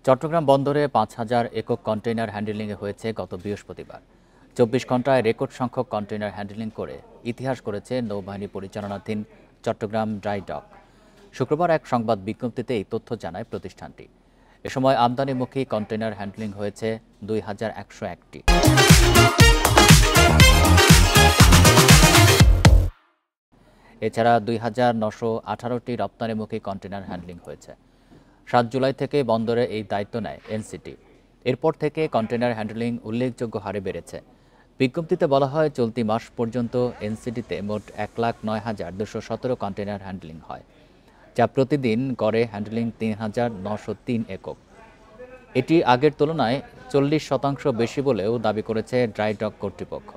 চট্টগ্রাম বন্দরে ৫,০০০ একক কন্টেইনার হ্যান্ডলিংয়ে হয়েছে গত বৃহস্পতিবার। ২৪ ঘন্টায় রেকর্ড সংখ্যক কন্টেইনার হ্যান্ডলিং করে ইতিহাস করেছে নৌবাহিনী পরিচালনাধীন চট্টগ্রাম ড্রাই ডক। শুক্রবার এক সংবাদ বিজ্ঞপ্তিতে এই তথ্য জানায় প্রতিষ্ঠানটি। এ সময় আমদানিমুখী কন্টেইনার হ্যান্ডলিং হয়েছে ২,১০১টি। এছাড়া ২,৯১৮টি রপ্তানিমুখী কন্টেইনার হ্যান্ডলিং হয়েছে। ৭ জুলাই থেকে বন্দরে এই দায়িত্ব নেয় এনসিটি। এরপর থেকে কন্টেইনার হ্যান্ডলিং উল্লেখযোগ্য হারে বেড়েছে। বিজ্ঞপ্তিতে বলা হয়, চলতি মাস পর্যন্ত এনসিটিতে মোট ১,০৯,২১৭ কন্টেইনার হ্যান্ডলিং হয়, যা প্রতিদিন গড়ে হ্যান্ডলিং ৩,৯০৩ একক। এটি আগের তুলনায় ৪০% বেশি বলেও দাবি করেছে ড্রাই ডক কর্তৃপক্ষ।